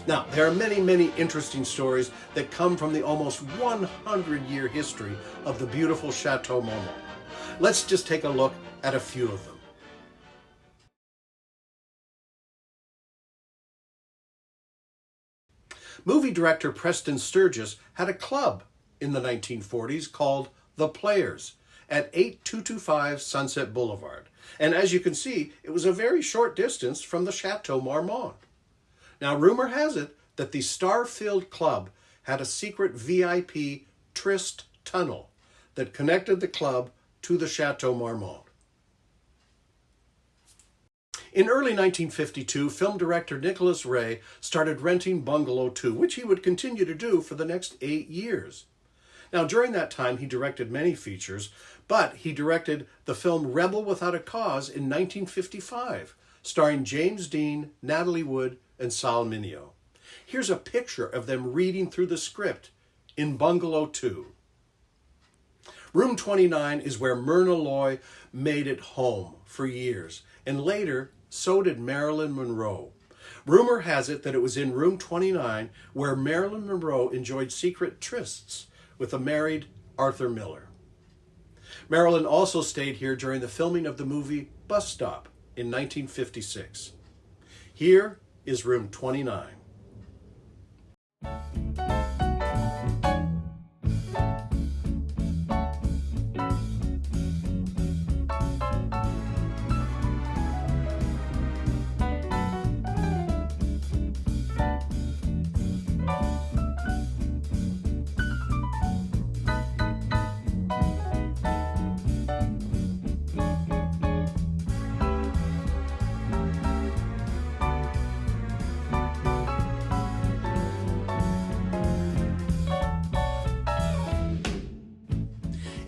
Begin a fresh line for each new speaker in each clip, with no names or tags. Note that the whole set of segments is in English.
Now, there are many, many interesting stories that come from the almost 100-year history of the beautiful Chateau Marmont. Let's just take a look at a few of them. Movie director Preston Sturges had a club in the 1940s called The Players at 8225 Sunset Boulevard. And as you can see, it was a very short distance from the Chateau Marmont. Now, rumor has it that the star-filled club had a secret VIP tryst tunnel that connected the club to the Chateau Marmont. In early 1952, film director Nicholas Ray started renting Bungalow 2, which he would continue to do for the next 8 years. Now, during that time, he directed many features, but he directed the film Rebel Without a Cause in 1955, starring James Dean, Natalie Wood, and Sal Mineo. Here's a picture of them reading through the script in Bungalow 2. Room 29 is where Myrna Loy made it home for years, and later, so did Marilyn Monroe. Rumor has it that it was in room 29 where Marilyn Monroe enjoyed secret trysts with a married Arthur Miller. Marilyn also stayed here during the filming of the movie Bus Stop in 1956. Here is room 29.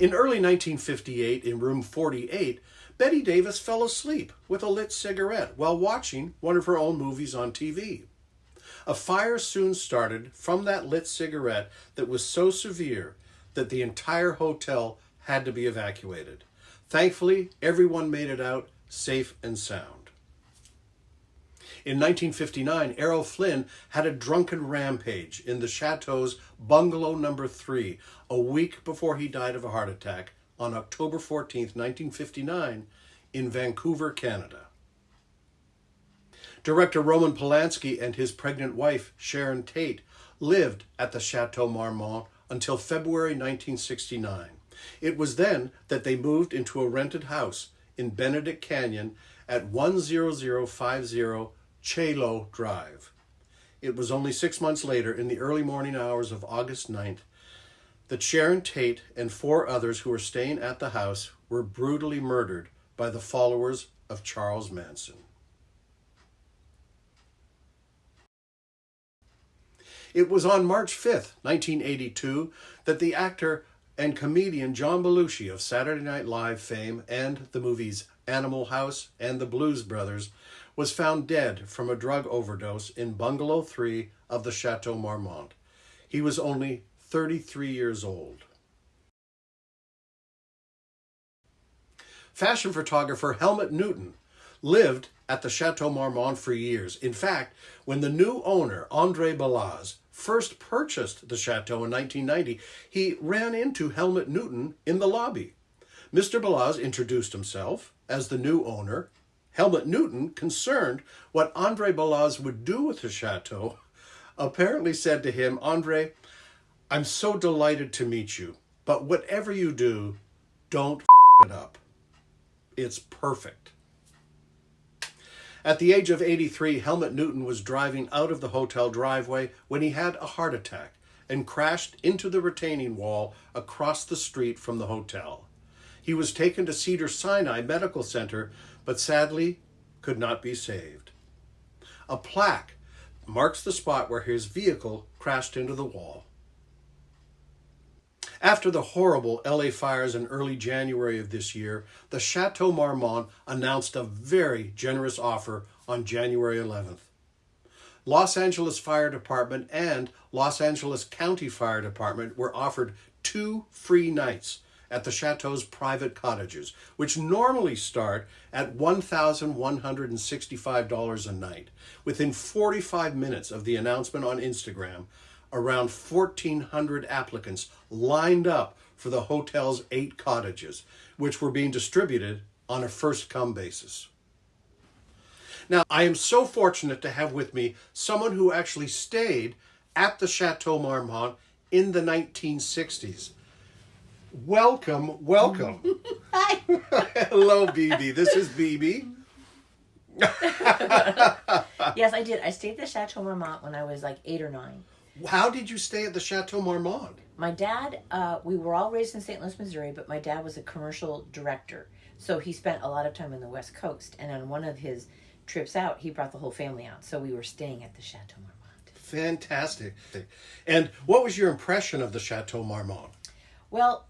In early 1958, in room 48, Bette Davis fell asleep with a lit cigarette while watching one of her own movies on TV. A fire soon started from that lit cigarette that was so severe that the entire hotel had to be evacuated. Thankfully, everyone made it out safe and sound. In 1959, Errol Flynn had a drunken rampage in the Chateau's Bungalow Number 3 a week before he died of a heart attack on October 14, 1959, in Vancouver, Canada. Director Roman Polanski and his pregnant wife, Sharon Tate, lived at the Chateau Marmont until February 1969. It was then that they moved into a rented house in Benedict Canyon at 10050 Chalo Drive. It was only 6 months later, in the early morning hours of August 9th, that Sharon Tate and 4 others who were staying at the house were brutally murdered by the followers of Charles Manson. It was on March 5th, 1982, that the actor and comedian John Belushi of Saturday Night Live fame and the movies Animal House and The Blues Brothers was found dead from a drug overdose in Bungalow 3 of the Chateau Marmont. He was only 33 years old. Fashion photographer Helmut Newton lived at the Chateau Marmont for years. In fact, when the new owner, André Balaz, first purchased the chateau in 1990, he ran into Helmut Newton in the lobby. Mr. Balaz introduced himself as the new owner. Helmut Newton, concerned what André Balaz would do with the chateau, apparently said to him, "André, I'm so delighted to meet you, but whatever you do, don't f*** it up. It's perfect." At the age of 83, Helmut Newton was driving out of the hotel driveway when he had a heart attack and crashed into the retaining wall across the street from the hotel. He was taken to Cedars-Sinai Medical Center, but sadly could not be saved. A plaque marks the spot where his vehicle crashed into the wall. After the horrible LA fires in early January of this year, the Chateau Marmont announced a very generous offer on January 11th. Los Angeles Fire Department and Los Angeles County Fire Department were offered 2 free nights at the Chateau's private cottages, which normally start at $1,165 a night. Within 45 minutes of the announcement on Instagram, around 1,400 applicants lined up for the hotel's 8 cottages, which were being distributed on a first-come basis. Now, I am so fortunate to have with me someone who actually stayed at the Chateau Marmont in the 1960s. Welcome.
Hi.
Hello, BB. This is BB.
Yes, I did. I stayed at the Chateau Marmont when I was like 8 or 9.
How did you stay at the Chateau Marmont?
My dad, we were all raised in St. Louis, Missouri, but my dad was a commercial director. So he spent a lot of time on the West Coast. And on one of his trips out, he brought the whole family out. So we were staying at the Chateau Marmont.
Fantastic. And what was your impression of the Chateau Marmont?
Well,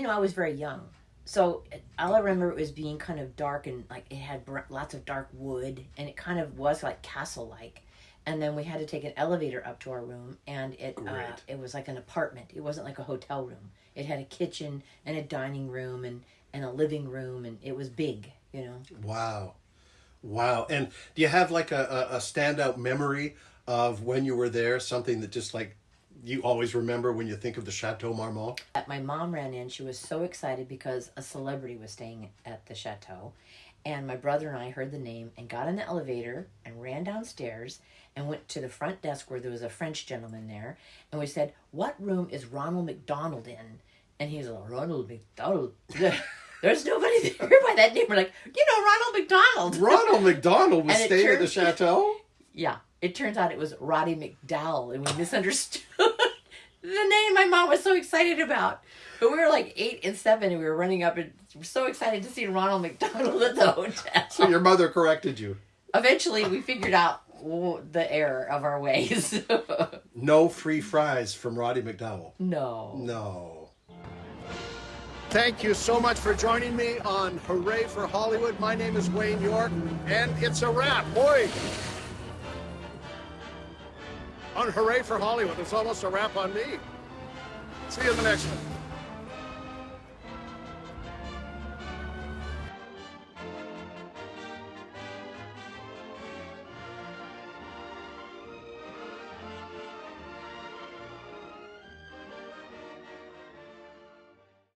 I was very young. So all I remember was being kind of dark and like it had lots of dark wood. And it kind of was like castle-like. And then we had to take an elevator up to our room, and it was like an apartment. It wasn't like a hotel room. It had a kitchen and a dining room and a living room, and it was big,
Wow. And do you have like a standout memory of when you were there, something that just like you always remember when you think of the Chateau Marmont?
My mom ran in. She was so excited because a celebrity was staying at the chateau. And my brother and I heard the name and got in the elevator and ran downstairs and went to the front desk where there was a French gentleman there. And we said, "What room is Ronald McDonald in?" And he's like, "Ronald McDonald? There's nobody there by that name." We're like, Ronald McDonald.
Ronald McDonald was staying at the chateau?
Yeah. It turns out it was Roddy McDowell, and we misunderstood the name my mom was so excited about. But we were like 8 and 7, and we were running up and we're so excited to see Ronald McDonald at the hotel.
So your mother corrected you?
Eventually, we figured out the error of our ways.
No free fries from Roddy McDowell?
No.
Thank you so much for joining me on Hooray for Hollywood. My name is Wayne Yorke, and it's a wrap. Boy! On Hooray for Hollywood. It's almost a wrap on me. See you in the next one.